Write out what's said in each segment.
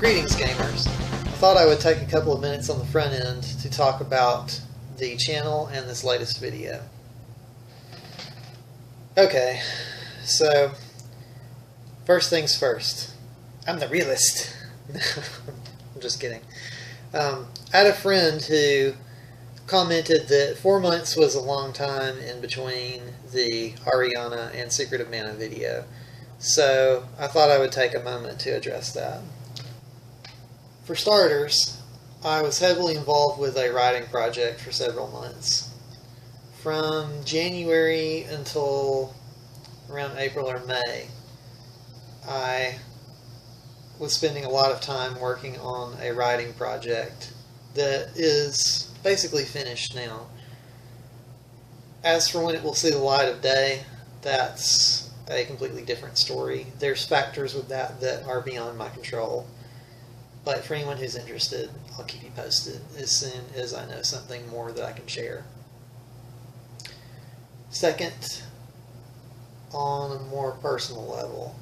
Greetings, gamers. I thought I would take a couple of minutes on the front end to talk about the channel and this latest video. Okay, so first things first. I'm the realist. I'm just kidding. I had a friend who commented that 4 months was a long time in between the Ariana and Secret of Mana video. So I thought I would take a moment to address that. For starters, I was heavily involved with a writing project for several months. From January until around April or May, I was spending a lot of time working on a writing project that is basically finished now. As for when it will see the light of day, that's a completely different story. There's factors with that that are beyond my control. But for anyone who's interested, I'll keep you posted as soon as I know something more that I can share. Second, on a more personal level,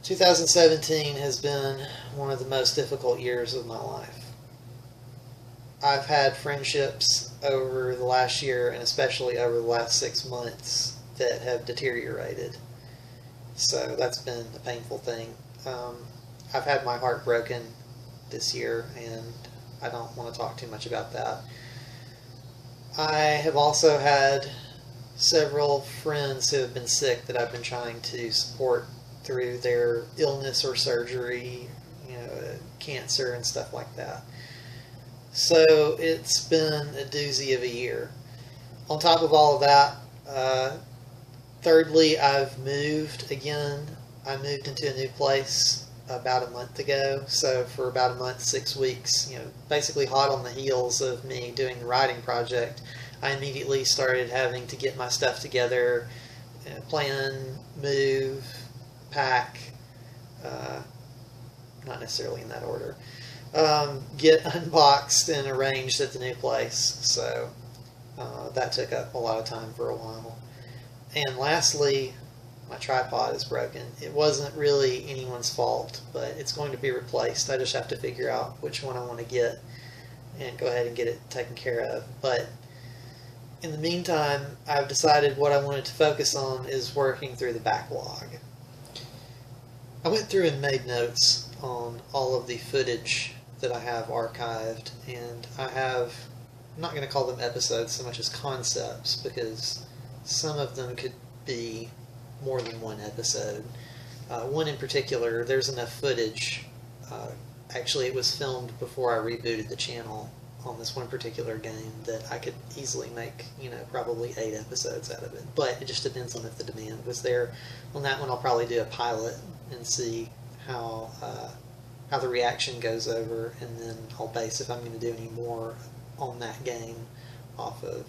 2017 has been one of the most difficult years of my life. I've had friendships over the last year, and especially over the last 6 months, that have deteriorated. So that's been a painful thing. I've had my heart broken this year, and I don't want to talk too much about that. I have also had several friends who have been sick that I've been trying to support through their illness or surgery, cancer and stuff like that. So it's been a doozy of a year. On top of all of that, thirdly, I've moved again. I moved into a new place about a month ago, so for about a month, 6 weeks, basically hot on the heels of me doing the writing project, I immediately started having to get my stuff together, plan, move, pack, not necessarily in that order, get unboxed and arranged at the new place, so that took up a lot of time for a while. And lastly, my tripod is broken. It wasn't really anyone's fault, but it's going to be replaced. I just have to figure out which one I want to get and go ahead and get it taken care of. But in the meantime, I've decided what I wanted to focus on is working through the backlog. I went through and made notes on all of the footage that I have archived, and I'm not going to call them episodes so much as concepts, because some of them could be more than one episode. One in particular, there's enough footage. Actually, it was filmed before I rebooted the channel on this one particular game that I could easily make, probably 8 episodes out of it. But it just depends on if the demand was there. On that one, I'll probably do a pilot and see how the reaction goes over, and then I'll base if I'm going to do any more on that game off of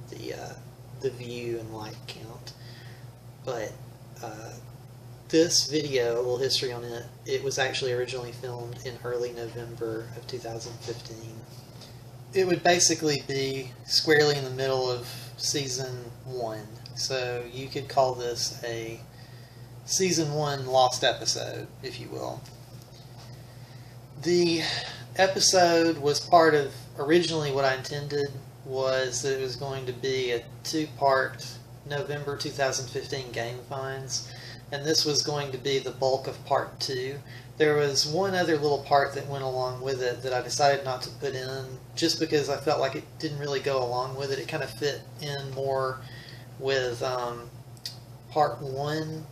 the view and like count. But this video, a little history on it, it was actually originally filmed in early November of 2015. It would basically be squarely in the middle of Season 1, so you could call this a Season 1 lost episode, if you will. The episode was part of, originally what I intended was that it was going to be a 2-part November 2015 game finds, and this was going to be the bulk of part 2. There was one other little part that went along with it that I decided not to put in just because I felt like it didn't really go along with it. It kind of fit in more with part 1,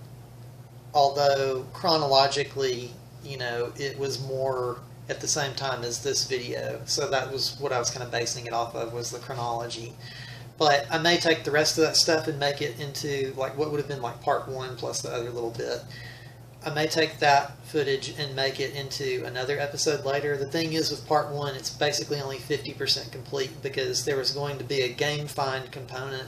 although chronologically, it was more at the same time as this video, so that was what I was kind of basing it off of, was the chronology. But I may take the rest of that stuff and make it into like what would have been like part 1 plus the other little bit. I may take that footage and make it into another episode later. The thing is, with part 1, it's basically only 50% complete, because there was going to be a game find component,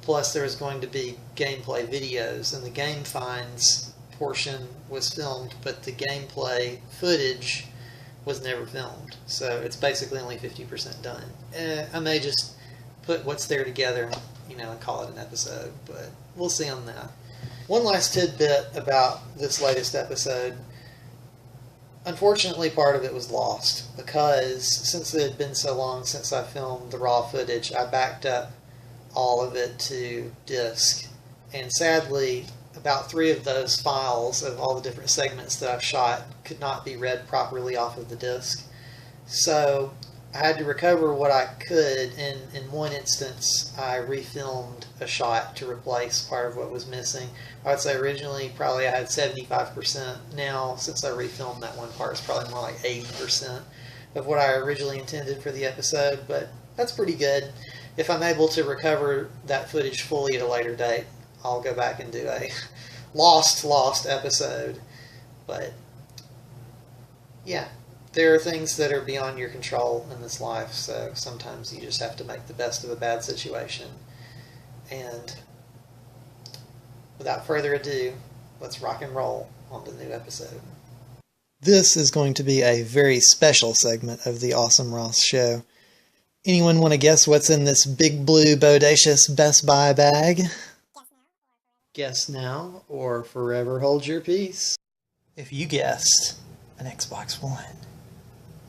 plus there was going to be gameplay videos, and the game finds portion was filmed, but the gameplay footage was never filmed. So it's basically only 50% done. I may just put what's there together, and call it an episode, but we'll see on that. One last tidbit about this latest episode. Unfortunately, part of it was lost because since it had been so long since I filmed the raw footage, I backed up all of it to disk. And sadly, about 3 of those files of all the different segments that I've shot could not be read properly off of the disk. So I had to recover what I could, and in one instance I refilmed a shot to replace part of what was missing. I would say originally probably I had 75%. Now, since I refilmed that one part, it's probably more like 80% of what I originally intended for the episode, but that's pretty good. If I'm able to recover that footage fully at a later date, I'll go back and do a lost episode. But yeah, there are things that are beyond your control in this life, so sometimes you just have to make the best of a bad situation. And without further ado, let's rock and roll on the new episode. This is going to be a very special segment of the Awesome Ross Show. Anyone want to guess what's in this big blue bodacious Best Buy bag? Guess now or forever hold your peace. If you guessed an Xbox One,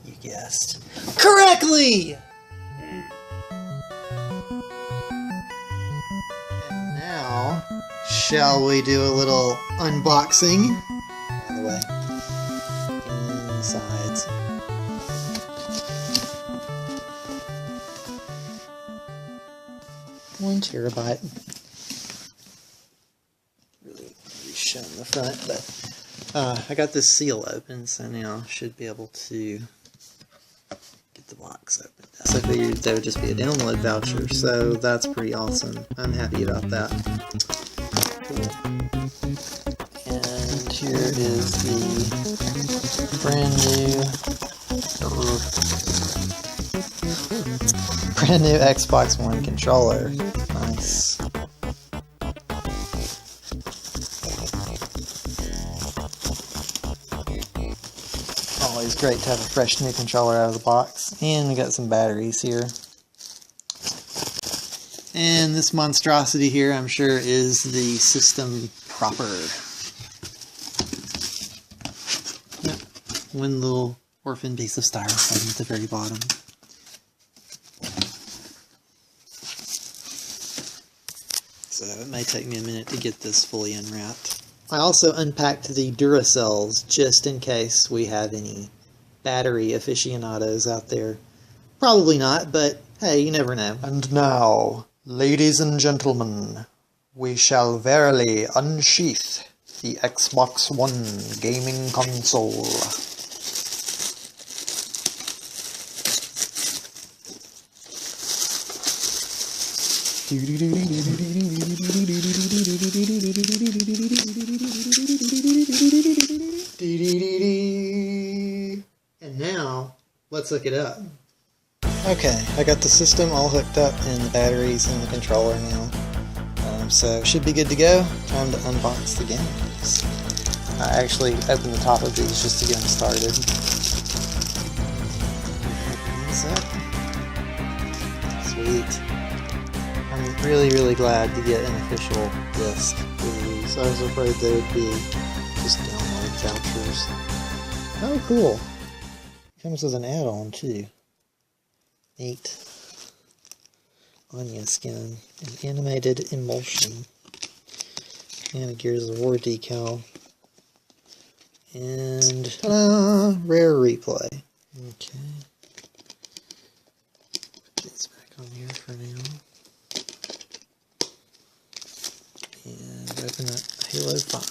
you guessed correctly! And now, shall we do a little unboxing? By the way, insides. 1 terabyte. Really shown the front, but I got this seal open, so now I should be able to get the box open. So I figured there would just be a download voucher, so that's pretty awesome. I'm happy about that. Cool. And here is the brand new Xbox One controller. Nice. Always great to have a fresh new controller out of the box. And we got some batteries here. And this monstrosity here, I'm sure, is the system proper. Yep. One little orphan piece of styrofoam at the very bottom. So it may take me a minute to get this fully unwrapped. I also unpacked the Duracells just in case we have any battery aficionados out there. Probably not, but hey, you never know. And now, ladies and gentlemen, we shall verily unsheath the Xbox One gaming console. And now, let's hook it up. Okay, I got the system all hooked up and the batteries and the controller now. So, should be good to go. Time to unbox the games. I actually opened the top of these just to get them started. Sweet. I'm really glad to get an official disc for these. I was afraid they would be just download vouchers. Oh, cool. Comes with an add-on, too. Neat. Onion skin. An animated emulsion. And a Gears of War decal. And, ta-da! Rare replay. Okay. Put these back on here for now. And open up Halo 5.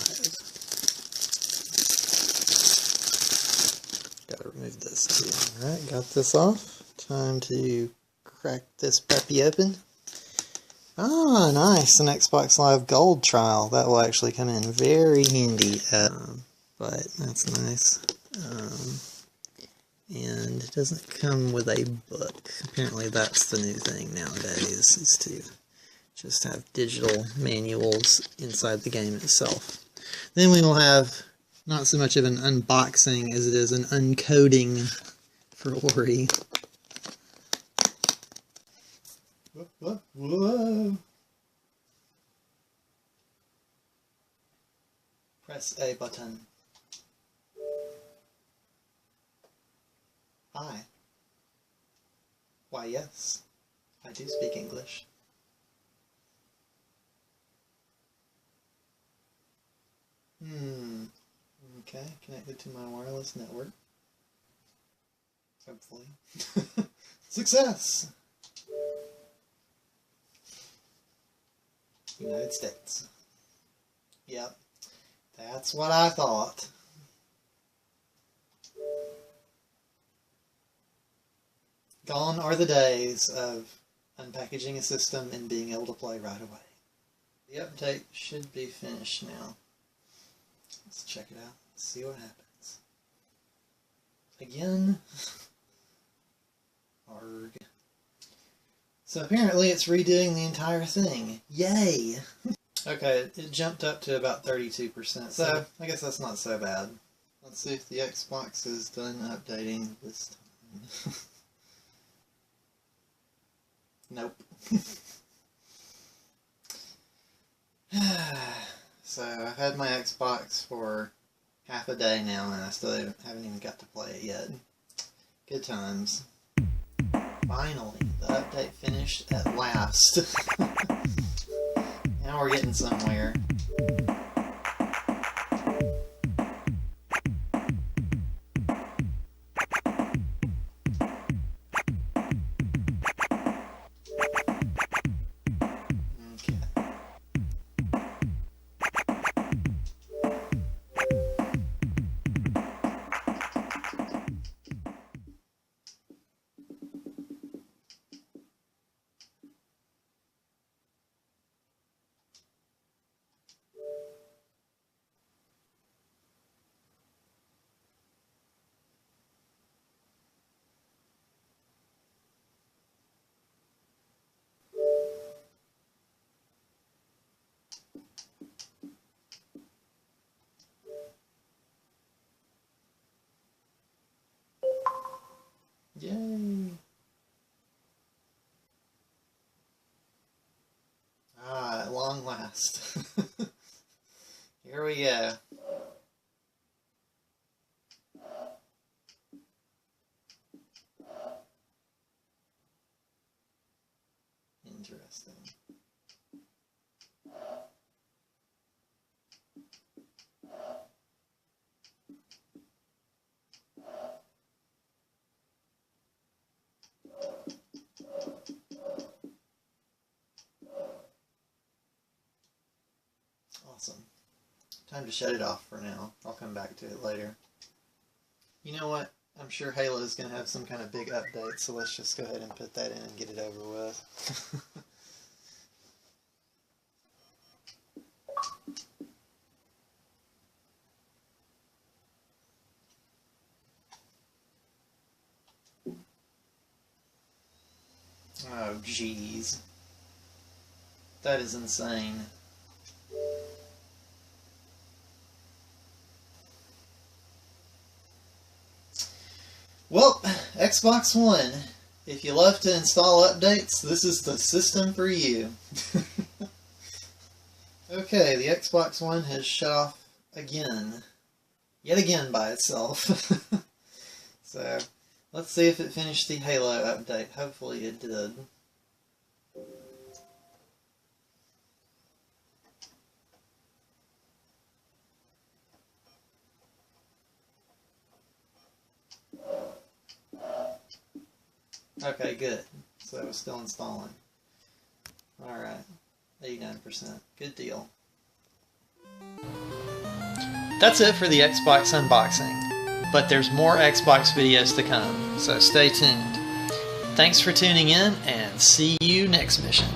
Gotta remove this too. Alright, got this off. Time to crack this puppy open. Ah, nice. An Xbox Live Gold trial. That will actually come in very handy. But that's nice. And it doesn't come with a book. Apparently that's the new thing nowadays, is to just have digital manuals inside the game itself. Then we will have not so much of an unboxing as it is an uncoding for Ori. Whoa. Press A button. Hi. Why, yes, I do speak English. Okay, connected to my wireless network. Hopefully. Success! United States. Yep, that's what I thought. Gone are the days of unpackaging a system and being able to play right away. The update should be finished now. Let's check it out, see what happens. Again. Arg. So apparently it's redoing the entire thing. Yay! Okay, it jumped up to about 32%, so I guess that's not so bad. Let's see if the Xbox is done updating this time. Nope. So I've had my Xbox for half a day now and I still haven't even got to play it yet. Good times. Finally, the update finished at last. Now we're getting somewhere. Yay! Ah, at long last. Here we go. Interesting. Awesome. Time to shut it off for now. I'll come back to it later. You know what? I'm sure Halo's going to have some kind of big update, so let's just go ahead and put that in and get it over with. Oh, jeez. That is insane. Well, Xbox One, if you love to install updates, this is the system for you. Okay, the Xbox One has shut off again. Yet again by itself. So, let's see if it finished the Halo update. Hopefully it did. Okay, good. So it was still installing. Alright, 89%. Good deal. That's it for the Xbox unboxing. But there's more Xbox videos to come, so stay tuned. Thanks for tuning in, and see you next mission.